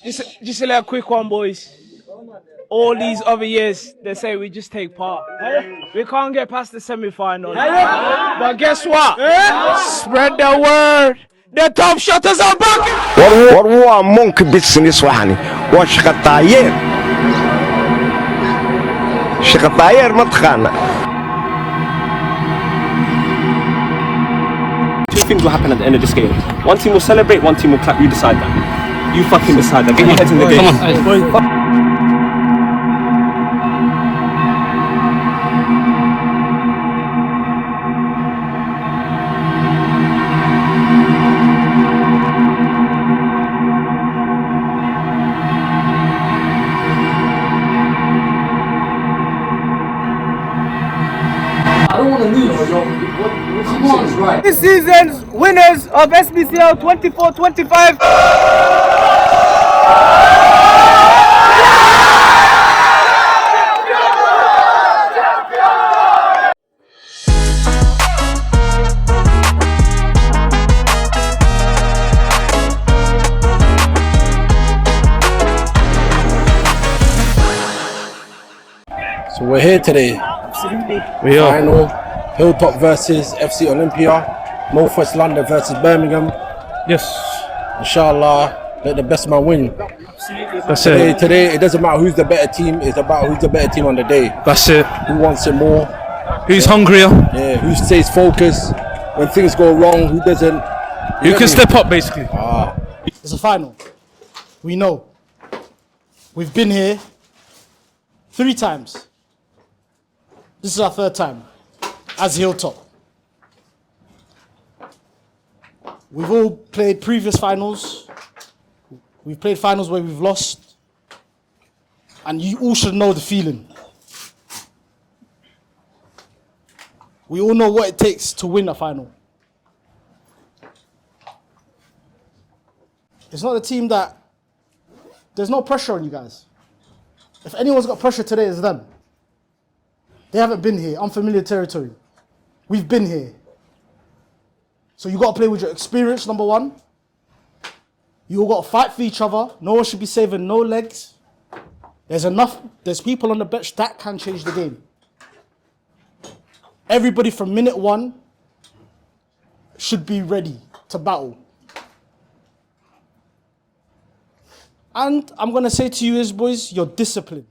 Just a little quick one, boys. All these other years, they say we just take part. We can't get past the semi-final. But guess what? Spread the word. The top shotters are back. What war monk business waxani? Waa shaqatayeer ma taqaana. Two things will happen at the end of this game. One team will celebrate, one team will clap. You decide that. You fucking decide that. Get your heads in the game. Come on. This season's winners of SBCL 24-25. So we're here today. We are. Final Hilltop versus FC Olympia. Northwest London versus Birmingham. Yes. Inshallah, let the best man win. That's it. Today, it doesn't matter who's the better team. It's about who's the better team on the day. That's it. Who wants it more? Who's hungrier? Yeah. Who stays focused when things go wrong? Who doesn't? Who can step up, basically? It's a final. We know. We've been here 3 times. This is our 3rd time as Hilltop. We've all played previous finals. We've played finals where we've lost. And you all should know the feeling. We all know what it takes to win a final. It's not a team that... There's no pressure on you guys. If anyone's got pressure today, it's them. They haven't been here, unfamiliar territory. We've been here. So you got to play with your experience, number 1. You all got to fight for each other. No one should be saving no legs. There's people on the bench that can change the game. Everybody from minute 1 should be ready to battle. And I'm going to say to you is, boys, you're disciplined,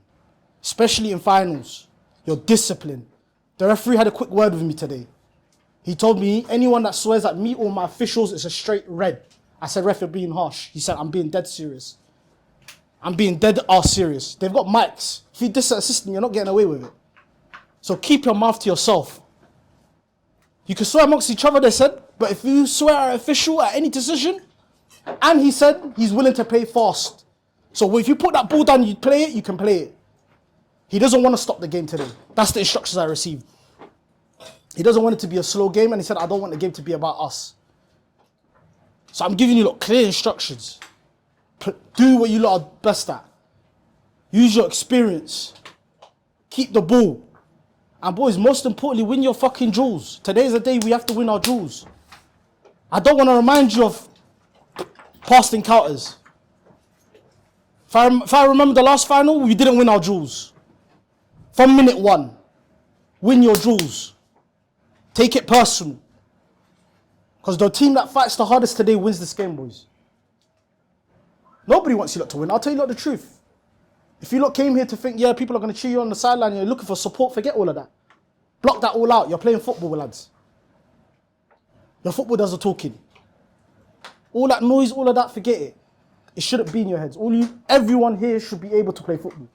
especially in finals. You're disciplined. The referee had a quick word with me today. He told me, anyone that swears at me or my officials is a straight red. I said, ref, you're being harsh. He said, I'm being dead serious. I'm being dead ass serious. They've got mics. If you diss a system, you're not getting away with it. So keep your mouth to yourself. You can swear amongst each other, they said, but if you swear at an official at any decision, and he said he's willing to play fast. So if you put that ball down, you play it, you can play it. He doesn't want to stop the game today. That's the instructions I received. He doesn't want it to be a slow game, and he said, I don't want the game to be about us. So I'm giving you clear instructions. Do what you lot are best at. Use your experience. Keep the ball. And boys, most importantly, win your fucking jewels. Today's the day we have to win our jewels. I don't want to remind you of past encounters. If I remember the last final, we didn't win our jewels. From minute 1, win your jewels. Take it personal. Because the team that fights the hardest today wins this game, boys. Nobody wants you lot to win. I'll tell you lot the truth. If you lot came here to think, yeah, people are going to cheer you on the sideline, you're looking for support, forget all of that. Block that all out. You're playing football, lads. Your football does the talking. All that noise, all of that, forget it. It shouldn't be in your heads. Everyone here should be able to play football.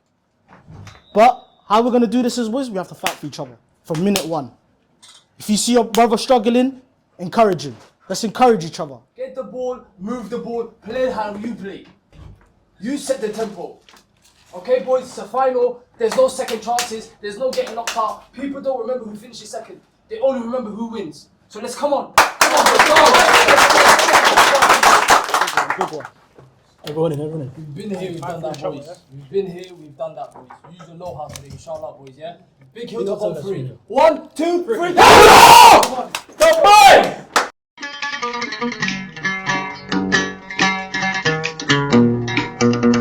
But how we're going to do this is, boys, we have to fight for each other from minute 1. If you see your brother struggling, encourage him. Let's encourage each other. Get the ball, move the ball, play how you play. You set the tempo. Okay, boys, it's a final. There's no second chances. There's no getting knocked out. People don't remember who finishes second. They only remember who wins. So let's come on. Come on, let's go. Good one. Everyone in. We've been here, we've done that, boys. We've been here, we've done that, boys. Use your know-how today, inshallah, boys, yeah? Big Hiltop on 3. 1, 2, 3. Come on!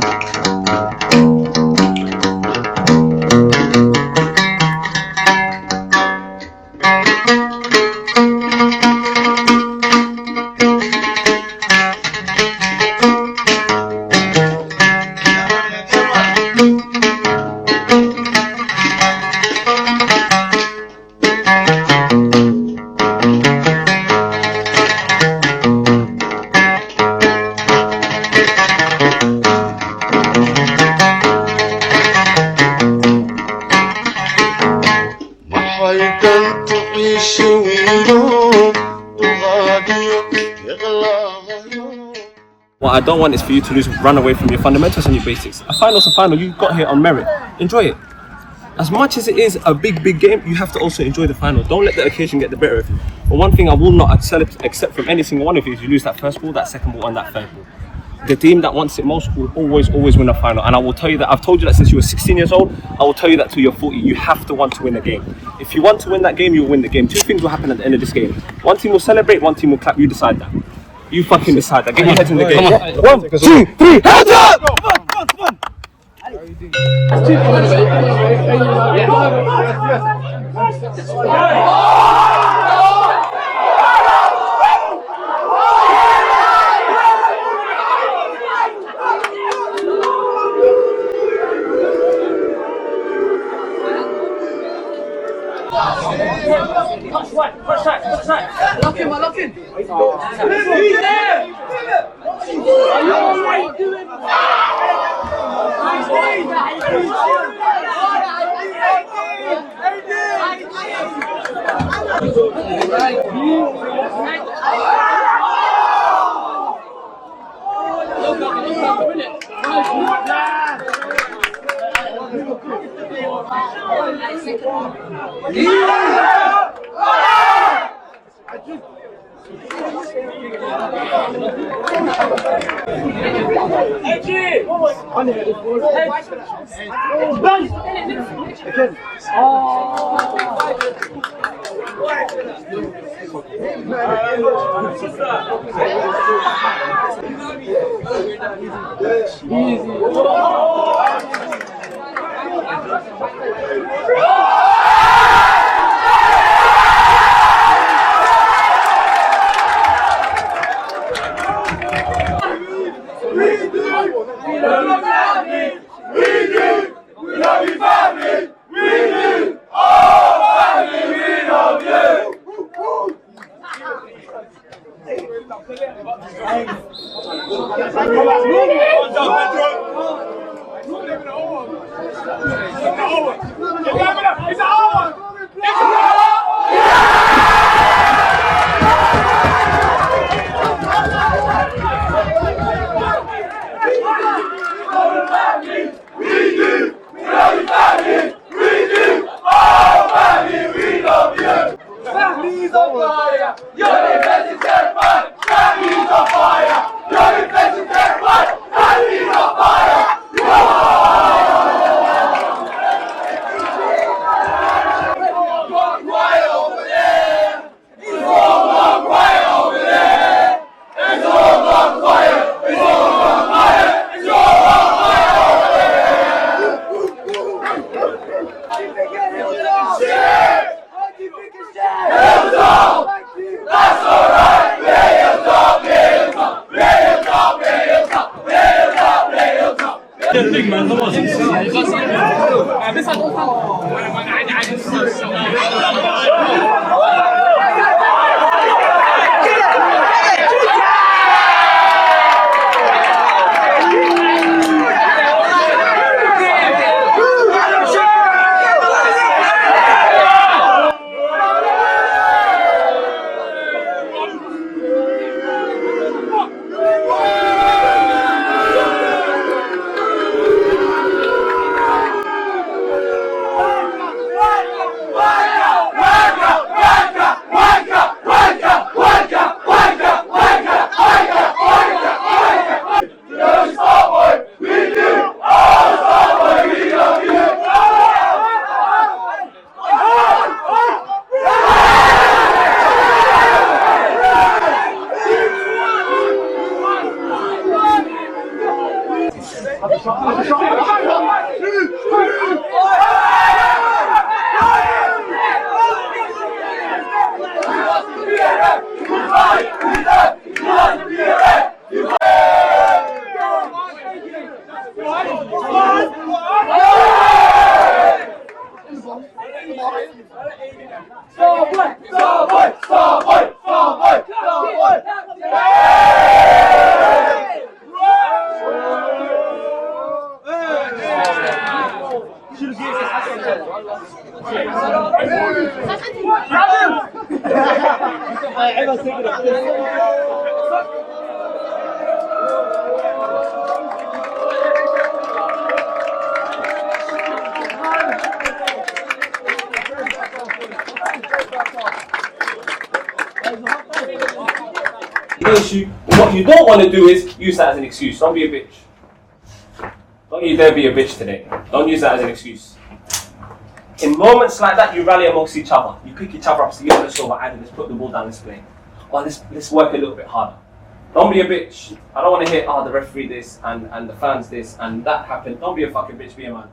What I don't want is for you to run away from your fundamentals and your basics. A final's a final. You got here on merit. Enjoy it. As much as it is a big game, you have to also enjoy the final. Don't let the occasion get the better of you. But one thing I will not accept from any single one of you is you lose that first ball, that second ball, and that third ball. The team that wants it most will always win a final. And I will tell you that, I've told you that since you were 16 years old, I will tell you that till you're 40. You have to want to win a game. If you want to win that game, you'll win the game. Two things will happen at the end of this game. One team will celebrate, one team will clap. You decide that. You fucking decide that. Get your heads in the game. Come on. 1, 2, 3, hands up! Lock in, man, lock in. Issue. What you don't want to do is use that as an excuse. Don't be a bitch. Don't you dare be a bitch today. Don't use that as an excuse. In moments like that, you rally amongst each other. You pick each other up, so let's go, let's put the ball down, let's play. Or let's work a little bit harder. Don't be a bitch. I don't want to hear, the referee this and the fans this and that happened. Don't be a fucking bitch, be a man.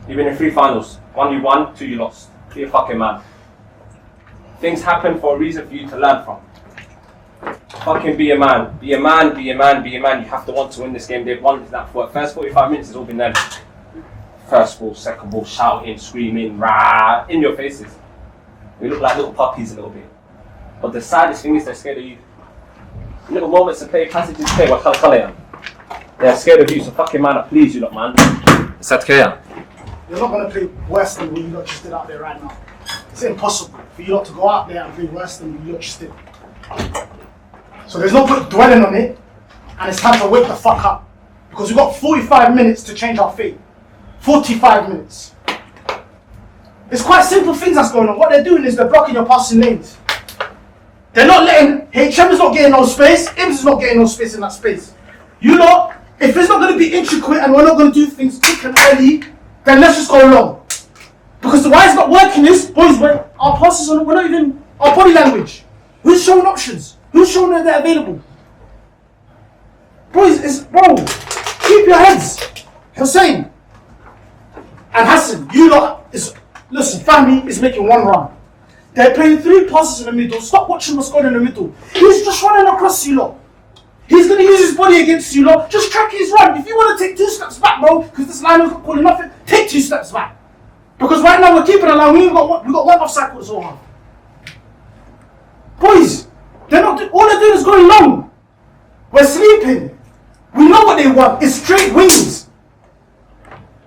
You've been in 3 finals. 1 you won, 2 you lost. Be a fucking man. Things happen for a reason for you to learn from. Fucking be a man. Be a man, be a man, be a man. You have to want to win this game. They've won that for first 45 minutes, it's all been them. First ball, second ball, shouting, screaming, rah, in your faces. We look like little puppies a little bit. But the saddest thing is they're scared of you. Little moments to play, passages to play, they're scared of you, so fucking man up, please you lot, man. Satkeya. You're not going to play worse than what you lot just did out there right now. It's impossible for you lot to go out there and play worse than what you lot just did. So there's no point dwelling on it, and it's time to wake the fuck up. Because we've got 45 minutes to change our fate. 45 minutes. It's quite simple things that's going on. What they're doing is they're blocking your passing lanes. They're not letting, HM is not getting no space, Ibs is not getting no space in that space. You lot, if it's not going to be intricate and we're not going to do things quick and early, then let's just go long. Because why it's not working is, boys, our passes are, we're not even, our body language. Who's showing options? Who's showing that they're available? Boys, bro, keep your heads. Hussein and Hassan, you lot, listen, family is making 1 run. They're playing 3 passes in the middle. Stop watching what's going on in the middle. He's just running across you lot. He's going to use his body against you lot. Just track his run. If you want to take 2 steps back, bro, because this line is not calling nothing, take 2 steps back. Because right now we're keeping a line. We've got 1 offside quarter so hard. Boys, all they're doing is going long. We're sleeping. We know what they want. It's straight wings.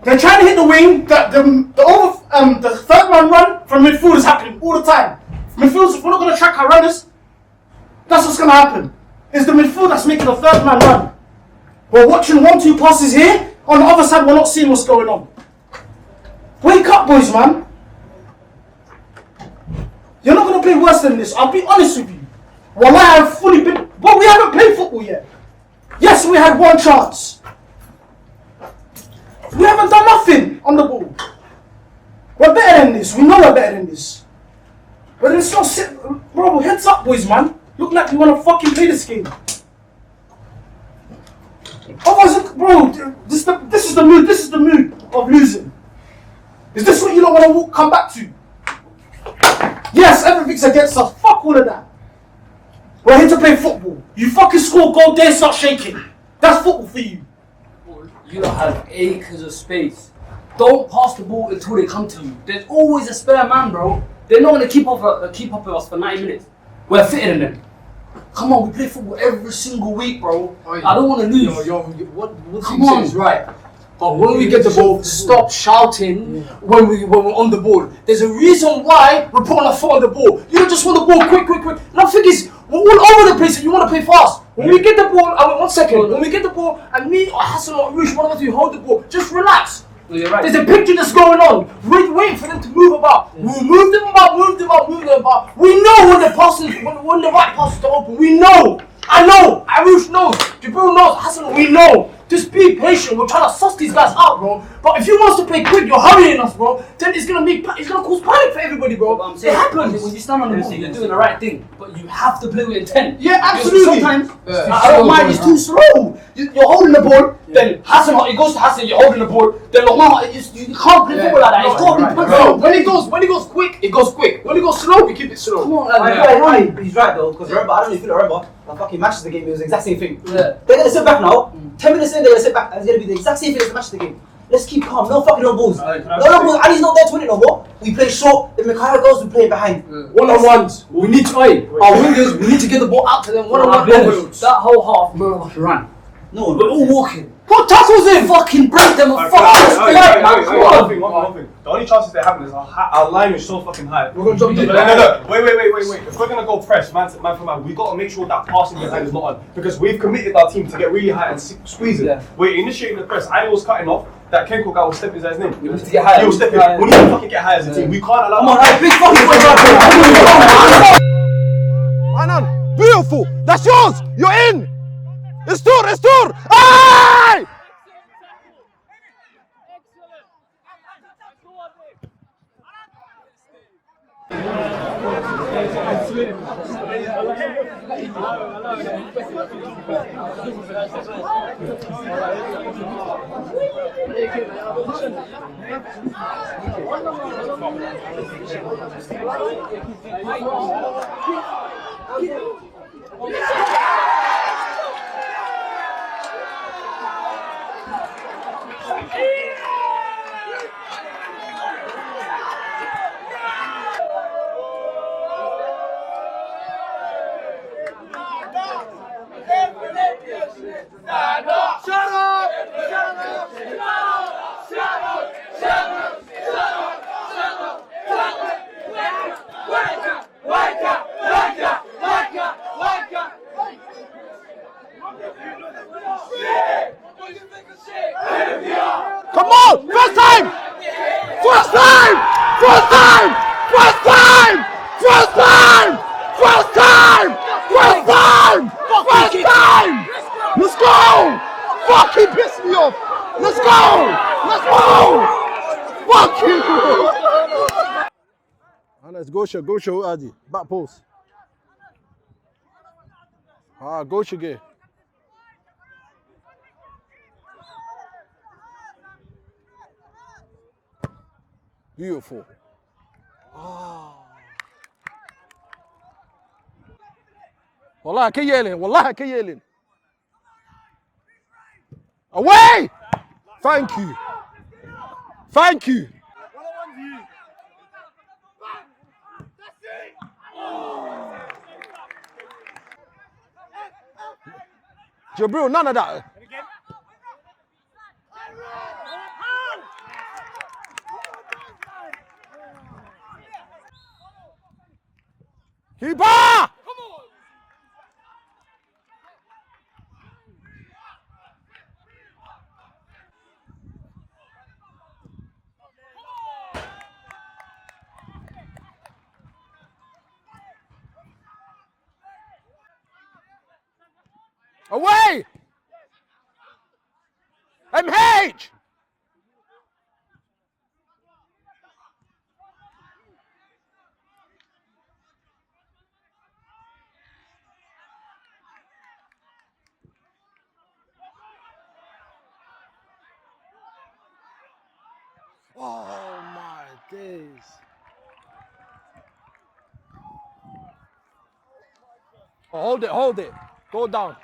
They're trying to hit the wing. The third man run from midfield is happening all the time. Midfield, if we're not going to track our runners, that's what's going to happen. It's the midfield that's making the third man run. We're watching 1-2 passes here. On the other side, we're not seeing what's going on. Wake up, boys, man. You're not going to play worse than this. I'll be honest with you. Wallahi, I've fully been... But we haven't played football yet. Yes, we had 1 chance. We haven't done nothing on the ball. We're better than this. We know we're better than this. But it's not... Bro, heads up, boys, man. Look like we want to fucking play this game. Otherwise, bro, this is the mood. This is the mood of losing. Is this what you don't want to come back to? Yes, everything's against us. Fuck all of that. We're here to play football. You fucking score a goal, then start shaking. That's football for you. You don't have acres of space. Don't pass the ball until they come to you. There's always a spare man, bro. They're not going to keep up with us for 90 minutes. We're fitter than them. Come on, we play football every single week, bro. I don't want to lose. What you say is right. But when we get the ball, stop shouting when we're on the ball. There's a reason why we're putting our foot on the ball. You don't just want the ball quick. Nothing is, we're all over the place and you want to play fast. When we get the ball, 1 second. When we get the ball and me or Hassan or Arush, one of us, we hold the ball, just relax. No, you're right. There's a picture that's going on. We're waiting for them to move about. We'll move them about. We know when the passes, when the right passes to open. We know. I know. Arush knows. Jibril knows. Hassan, we know. Just be patient. We're trying to suss these guys out, bro. But if you want us to play quick, you're hurrying us, bro. Then it's gonna cause panic for everybody, bro. I'm saying, it happens. when you stand on the ball, you're doing the right thing. But you have to play with intent. Yeah, absolutely. Sometimes I don't mind. It's too slow. You're holding the ball. Then Hassan, it goes to Hassan. You're holding the ball. Then Lokman, you can't play football like that. It's got to be quick. Bro, when it goes quick, it goes quick. When it goes slow, we keep it slow. Come on, he's right though, because remember, I don't know if you remember, the fucking Manchester game, it was the exact same thing. Yeah. They're gonna sit back now. 10 minutes in, they're gonna sit back, and it's gonna be the exact same thing as the Manchester game. Let's keep calm. No fucking no balls. No balls. Ali's not there to win it no more. We play short. If Mikhail goes, we play behind. One-on-ones. We need to play. Our wingers, we need to get the ball out to them. One-on-one. That whole half, none of us ran. No, we're all walking. What tackles him? Fucking break them a fucking One thing. The only chances they have is our line is so fucking high. We're gonna drop the No. Wait. If we're gonna go press man for man, we gotta make sure that passing behind is not on because we've committed our team to get really high and squeeze it. Yeah. We're initiating the press. I was cutting off. That Kenko guy was stepping his name. We need to get higher. He was stepping. We need to fucking get high as a team. We can't allow. Come on, hey, big fucking boy, Manan, beautiful. That's yours. You're in. It's tour. Aye! Come on! First time! Let's go! Fucking piss me off! Let's go! Fuck you! Let's go show Adi. Back post. Go show. Beautiful. Wallahi ka yelin. Away! Thank you. Jabril, none of that. Keeper! Away! MH! Oh my days. Oh, hold it. Go down.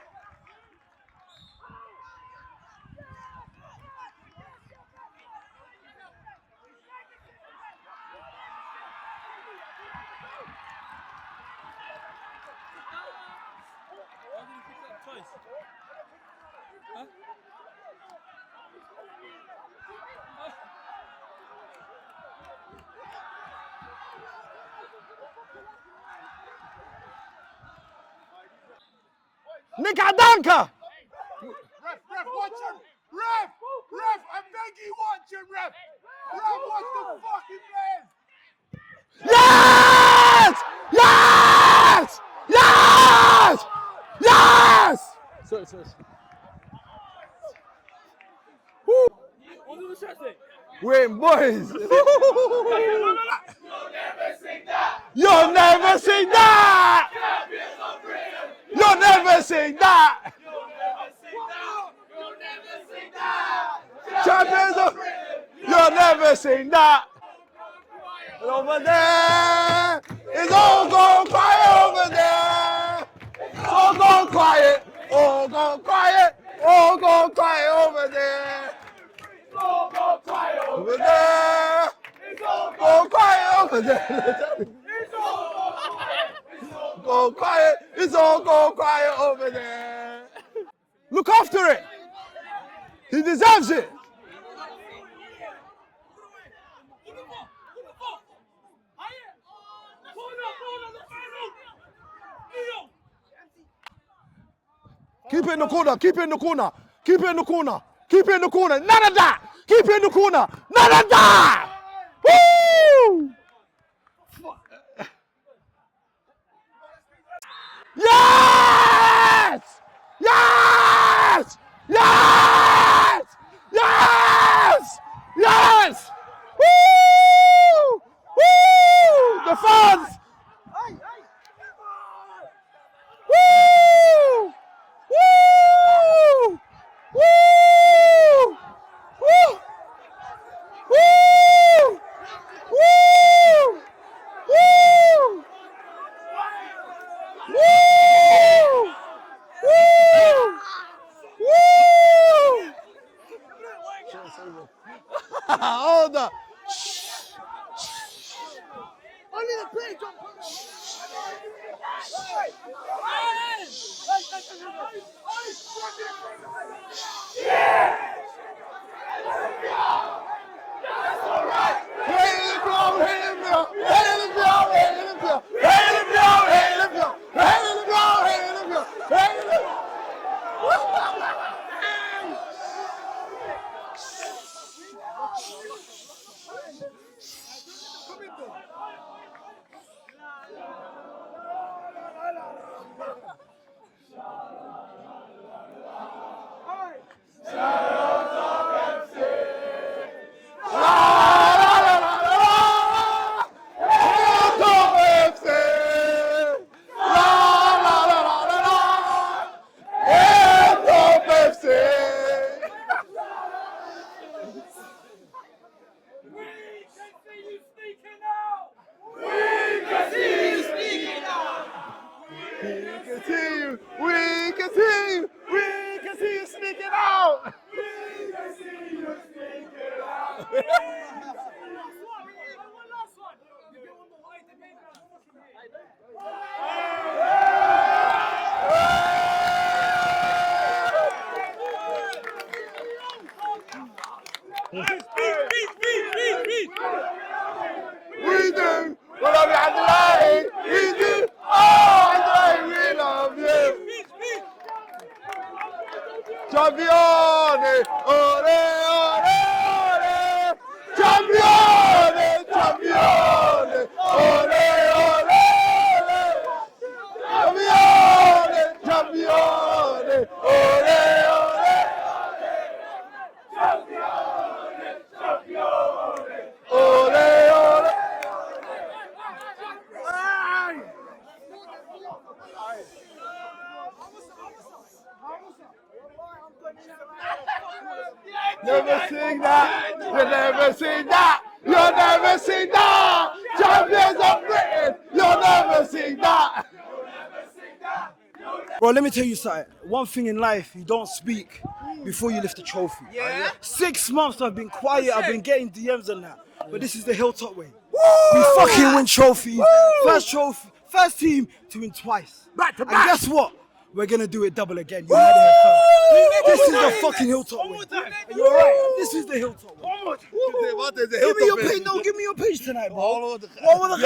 Nika Danka! Ref, watch him! Ref, I beg you, watch him, ref! Ref, watch the fucking man! Yes! Sorry. Win, boys! You'll never sing that! You'll never sing that! Champions of... You'll never sing that! And over there, it's all gone quiet over there! It's all gone quiet! All gone quiet! All gone quiet over there! It's all gone quiet over there! It's all gone quiet over there! Go quiet, it's all go quiet over there. Look after it. He deserves it. Keep it in the corner, keep it in the corner, keep it in the corner, keep it in the corner. None of that. Keep it in the corner. None of that. Woo! Yes! Yes! Yes! Yes! Yes! Woo! Woo! The fans! Woo! Woo! Woo! Woo! Woo! Woo! Woo! Woo! Woo! Woo! Hold up. Only the play, John. We do. What are we Adelaide? We do. Oh, Adelaide, we love you. Champione, ole, ole, ole. Champione, champione, ole, ole, ole. Champione, champione, ole, ole. Champione, champione, ole, ole. Never seen that. You never seen that. You never seen that. Champions of Britain. You never seen that. Bro, let me tell you something. One thing in life, you don't speak before you lift the trophy. Yeah. 6 months I've been quiet, I've been getting DMs and that. But this is the Hilltop way. Woo! We fucking win trophies. Woo! First team to win twice. Back to back. And guess what? We're gonna do it double again. You heard it here first. This is the fucking Hilltop way. You're right. This is the Hilltop way. Give me your page. No, give me your page tonight, bro. All of them. Oh,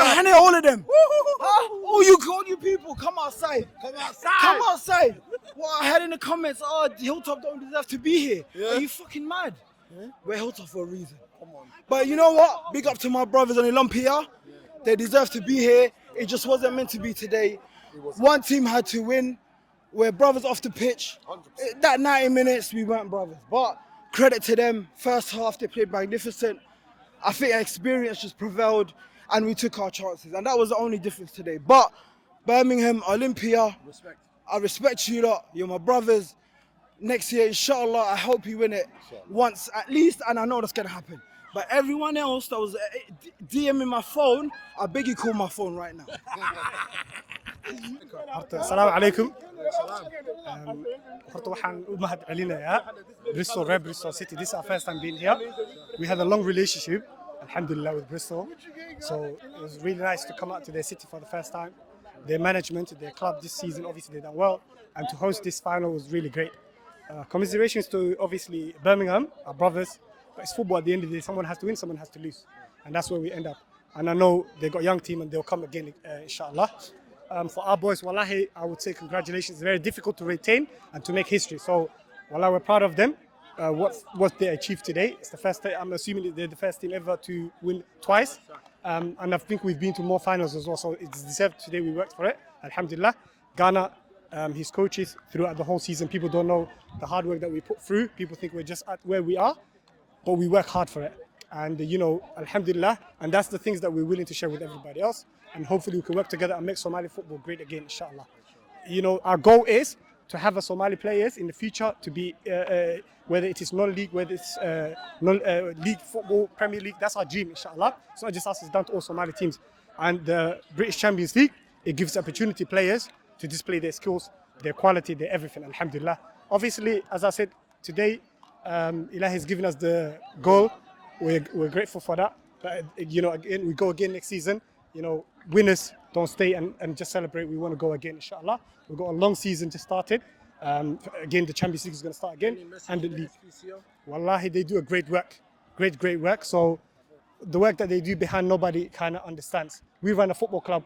you people, come outside. Come outside. Come outside. What I had in the comments, oh, Hilltop don't deserve to be here. Yeah. Are you fucking mad? Yeah. We're Hilltop for a reason. Come on. But you know what? Big up to my brothers on Olympia. Yeah. They deserve to be here. It just wasn't meant to be today. One team had to win. We're brothers off the pitch. 100%. That 90 minutes, we weren't brothers. But credit to them. First half, they played magnificent. I think experience just prevailed and we took our chances. And that was the only difference today. But Birmingham, Olympia, I respect you lot. You're my brothers. Next year, inshallah, I hope you win it once at least. And I know that's going to happen. But everyone else that was DMing my phone, I beg you call my phone right now. السلام عليكم. Horta waxaan u mahad celinayaa Bristol, Red Bristol City. This is our first time being here. We had a long relationship, alhamdulillah, with Bristol. So it was really nice to come out to their city for the first time. Their management, their club this season, obviously they done well. And to host this final was really great. Commiserations to obviously Birmingham, our brothers. But it's football at the end of the day. Someone has to win, someone has to lose. And that's where we end up. And I know they've got a young team and they'll come again, inshallah. For our boys, wallahi, I would say congratulations. It's very difficult to retain and to make history. So, wallah, we're proud of them. What they achieved today. It's the first time, I'm assuming they're the first team ever to win twice. And I think we've been to more finals as well. So it's deserved today. We worked for it. Alhamdulillah. Ghana, his coaches throughout the whole season. People don't know the hard work that we put through. People think we're just at where we are, but we work hard for it. And alhamdulillah, and that's the things that we're willing to share with everybody else. And hopefully we can work together and make Somali football great again, inshallah. Our goal is to have a Somali players in the future to be, whether it is non-league, whether it's league football, Premier League, that's our dream, inshallah. It's not just us, it's down to all Somali teams. And the British Champions League, it gives opportunity players to display their skills, their quality, their everything, alhamdulillah. Obviously, as I said, today, Ilahi has given us the goal. We're grateful for that. But, again, we go again next season. Winners don't stay and just celebrate. We want to go again, inshallah. We've got a long season just started. Again, the Champions League is going to start again. And the league. Wallahi, they do a great work. Great work. So the work that they do behind, nobody kind of understands. We run a football club.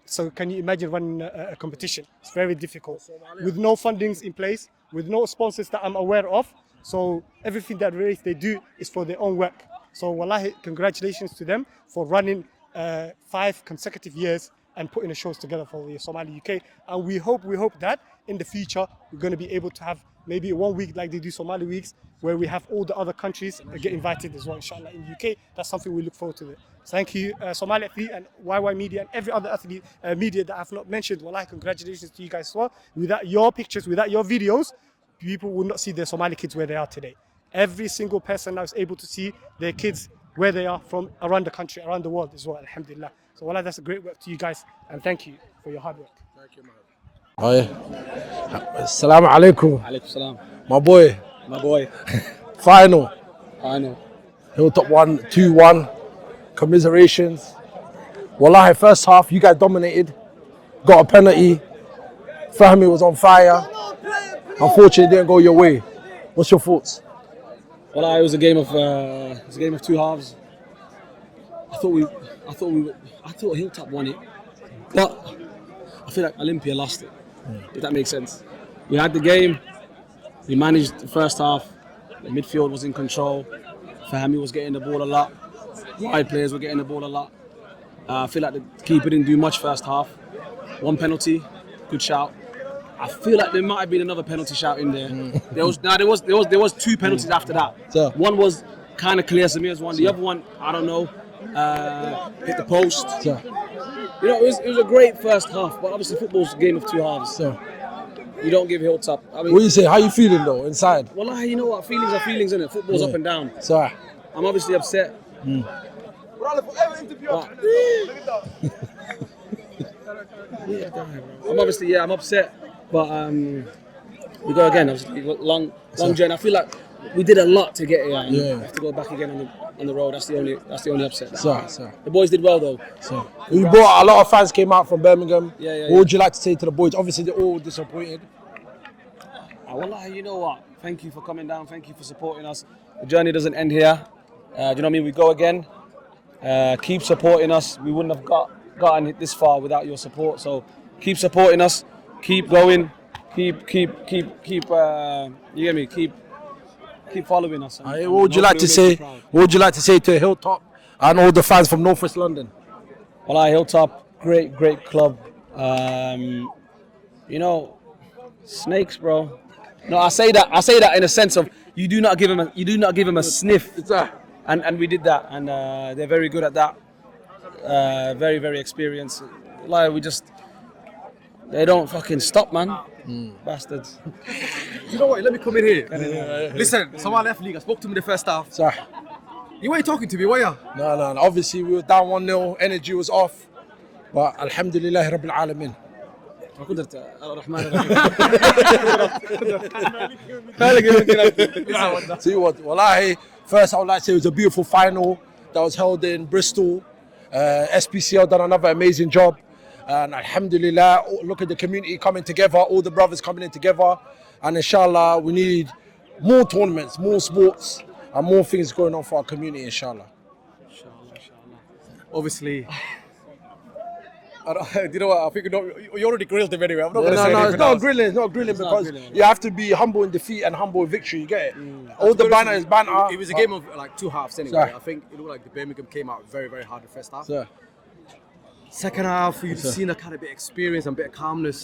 So can you imagine running a competition? It's very difficult. With no fundings in place, with no sponsors that I'm aware of. So everything that they do is for their own work. So wallahi, congratulations to them for running 5 consecutive years and putting the shows together for the Somali UK. And we hope that in the future we're going to be able to have maybe 1 week like they do Somali weeks, where we have all the other countries get invited as well, inshallah, in the UK. That's something we look forward to. Thank you, Somali Athlete and YY Media and every other athlete media that I've not mentioned. Wallahi, congratulations to you guys as well. Without your pictures, without your videos, people would not see the Somali kids where they are today. Every single person now is able to see their kids where they are from around the country, around the world as well, alhamdulillah. So wallah, that's a great work to you guys, and thank you for your hard work. Thank you, man. Oh yeah. Assalamu alaikum. Alaikum salam. My boy. Final. Hilltop won 2-1. Commiserations. Wallahi, first half, you guys dominated. Got a penalty. Fahmi was on fire. Unfortunately, it didn't go your way. What's your thoughts? Well, it was a game of 2 halves. I thought Hilltop won it, but I feel like Olympia lost it. If that makes sense. We had the game. We managed the first half. The midfield was in control. Fahmi was getting the ball a lot. Wide players were getting the ball a lot. I feel like the keeper didn't do much first half. 1 penalty, good shout. I feel like there might have been another penalty shout in there. There was 2 penalties after that. So, one was kind of clear, Samir's one. The other one, I don't know, hit the post. So. It was a great first half, but obviously football's a game of 2 halves. So. You don't give Hilltop. I mean, what do you say? How you feeling though inside? Well, you know what? Feelings are feelings, innit? Football's up and down. So. I'm obviously upset. I'm upset. But we go again. Obviously, long journey. I feel like we did a lot to get here. And we have to go back again on the road. That's the only upset. So. The boys did well though. So. We brought a lot of fans came out from Birmingham. Yeah. What would you like to say to the boys? Obviously, they're all disappointed. Wallahi, you know what? Thank you for coming down. Thank you for supporting us. The journey doesn't end here. Do you know what I mean? We go again. Keep supporting us. We wouldn't have gotten this far without your support. So keep supporting us. Keep going. Keep. You get me? Keep following us. What would you like to say? What would you like to say to Hilltop and all the fans from North West London? Well, Hilltop, great club. Snakes, bro. No, I say that in a sense of you do not give him a sniff. And we did that, and they're very good at that. Very, very experienced. They don't fucking stop, man. Bastards. You know what? Let me come in here. Listen, Somali League. I spoke to him in the first half. Sorry. You weren't talking to me, were you? No. Obviously, we were down 1-0. Energy was off. But Alhamdulillah Rabbil Alameen. See what? Wallahi, first I would like to say it was a beautiful final that was held in Bristol. SPCL done another amazing job. And alhamdulillah, look at the community coming together, all the brothers coming in together. And inshallah, we need more tournaments, more sports, and more things going on for our community, inshallah. Obviously, do you know what? I think you already grilled him anyway. I'm not going to say No, anything it's not else. grilling. It's not grilling It's not because grilling. you have to be humble in defeat and humble in victory. You get it? All the banter is banter. It was a game of like 2 halves anyway. Sir. I think it looked like the Birmingham came out very, very hard the first half. Sir. Second half, you've Sir. seen a kind of bit of experience and bit of calmness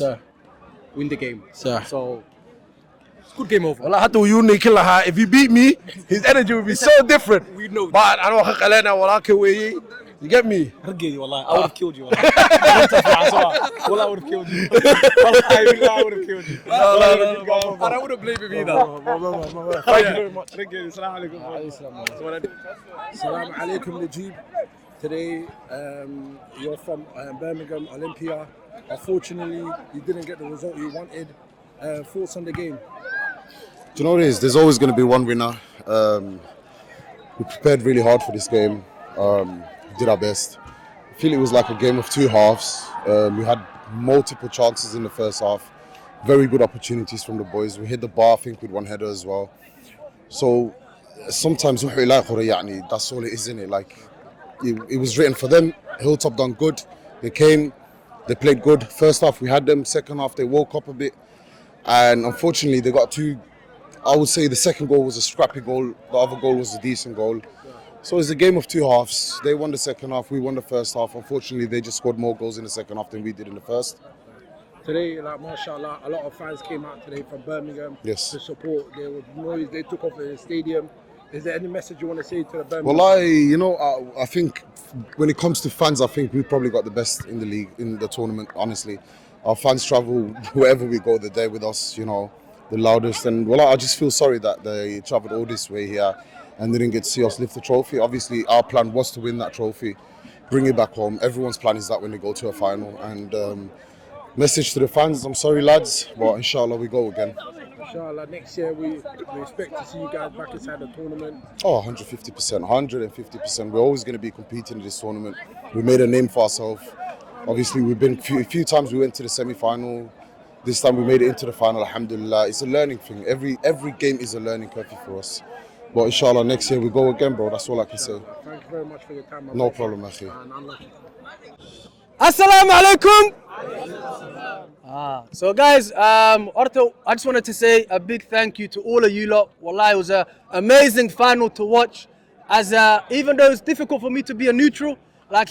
win the game. Sir. So, it's a good game over. Well, I had to unique killer. If you beat me, his energy will be so different. We know. But I know you get me? I would have killed you. I would have killed you. I would have killed you. No. And I wouldn't blame him either. Thank you very much. Assalamu Assalamu alaikum, Najib. Today, you're from Birmingham, Olympia. Unfortunately, you didn't get the result you wanted. Thoughts on the game? Do you know what it is? There's always going to be one winner. We prepared really hard for this game. Did our best. I feel it was like a game of 2 halves. We had multiple chances in the first half. Very good opportunities from the boys. We hit the bar, I think, with 1 header as well. So sometimes that's all it is, isn't it? Like it was written for them. Hilltop done good. They came, they played good. First half we had them. Second half they woke up a bit, and unfortunately they got 2. I would say the second goal was a scrappy goal. The other goal was a decent goal. So it's a game of 2 halves. They won the second half, we won the first half. Unfortunately, they just scored more goals in the second half than we did in the first. Today, like mashallah, a lot of fans came out today from Birmingham to support. There was noise, they took off the stadium. Is there any message you want to say to the Birmingham? Well, I think when it comes to fans, I think we've probably got the best in the league, in the tournament, honestly. Our fans travel wherever we go, they're there with us, the loudest. And I just feel sorry that they travelled all this way here and they didn't get to see us lift the trophy. Obviously, our plan was to win that trophy, bring it back home. Everyone's plan is that when they go to a final. And message to the fans, I'm sorry lads, but inshallah we go again. Inshallah, next year we expect to see you guys back inside the tournament. Oh, 150%, 150%. We're always going to be competing in this tournament. We made a name for ourselves. Obviously, we've been a few times we went to the semi-final. This time we made it into the final, alhamdulillah. It's a learning thing. Every game is a learning curve for us. But inshallah, next year we go again, bro. That's all I can say. Thank you very much for your time. No problem, akhi. Assalamu alaikum. So guys, Orto, I just wanted to say a big thank you to all of you lot. Wallah, it was an amazing final to watch. As even though it's difficult for me to be a neutral, I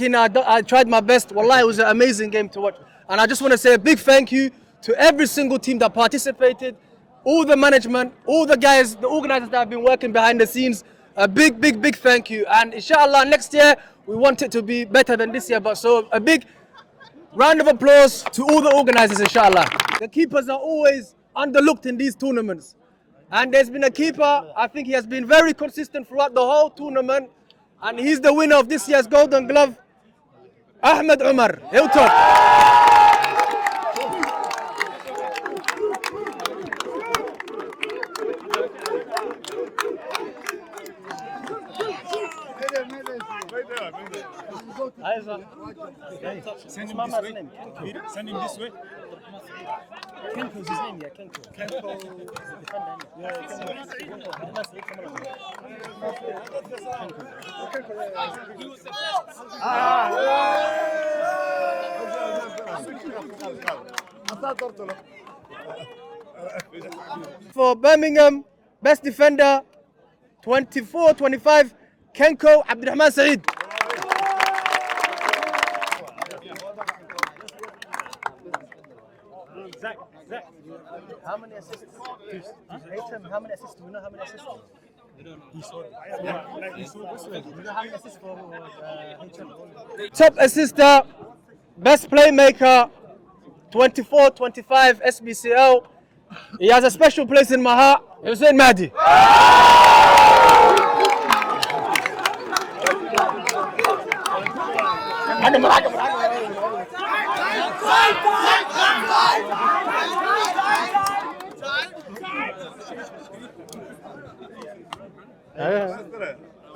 tried my best. Wallah, it was an amazing game to watch. And I just want to say a big thank you to every single team that participated, all the management, all the guys, the organizers that have been working behind the scenes. A big thank you. And inshallah, next year, we want it to be better than this year. But so a big round of applause to all the organizers, inshallah. The keepers are always underlooked in these tournaments. And there's been a keeper, I think he has been very consistent throughout the whole tournament. And he's the winner of this year's Golden Glove, Ahmed Umar, Hiltop. Send him this way. Send him this way. Kenko's his name, yeah, Kenko. Kenko is the defender. For Birmingham, best defender, 24-25, Kenko Abdurrahman Saeed. Zach. How many assists? How many assists? Do we know how many assists? Top assister, best playmaker, 24-25 SBCL. He has a special place in my heart. Hussein Mahdi.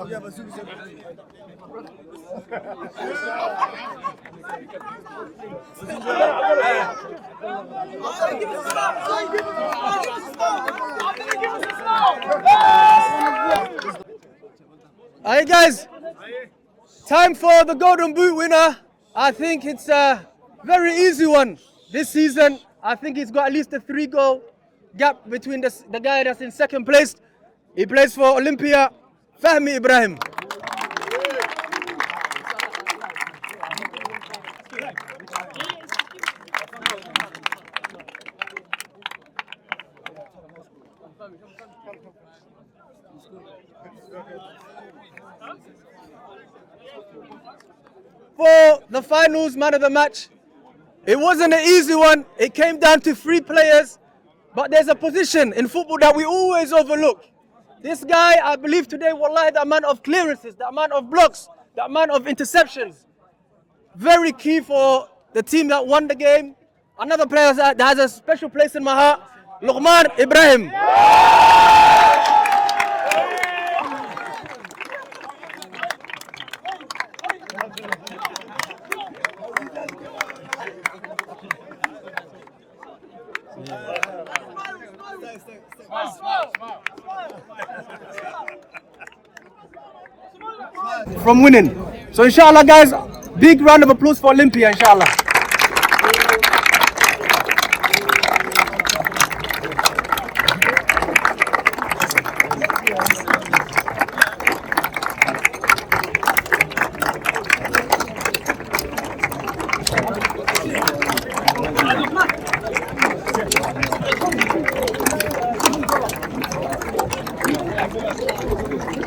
Alright guys, time for the Golden Boot winner. I think it's a very easy one this season. I think he's got at least a 3-goal gap between the guy that's in second place. He plays for Olympia, Fahmi Ibrahim. For the finals man of the match, it wasn't an easy one. It came down to 3 players, but there's a position in football that we always overlook. This guy, I believe today, wallahi, the amount of clearances, the amount of blocks, the amount of interceptions, very key for the team that won the game. Another player that has a special place in my heart, Luqman Ibrahim. From winning. So inshallah guys, big round of applause for Olympia, inshallah.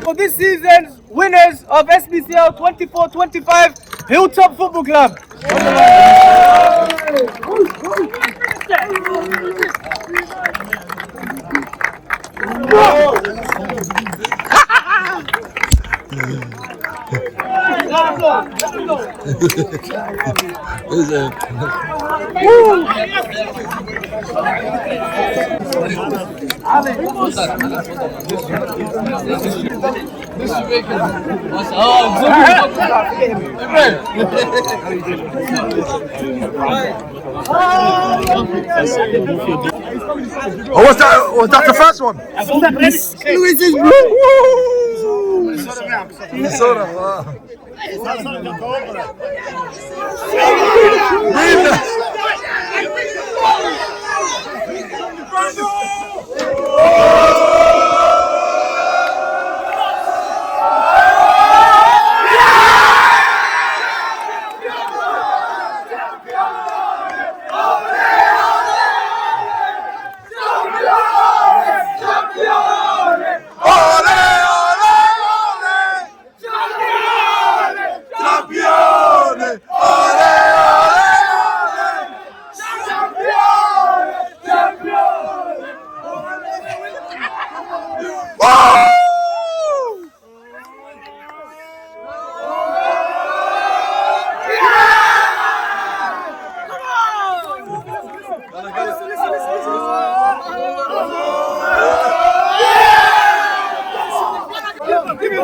For this season's winners of SBCL 24-25 Hilltop Football Club. Oh, was that the first one? Minnesota, wow. Give me a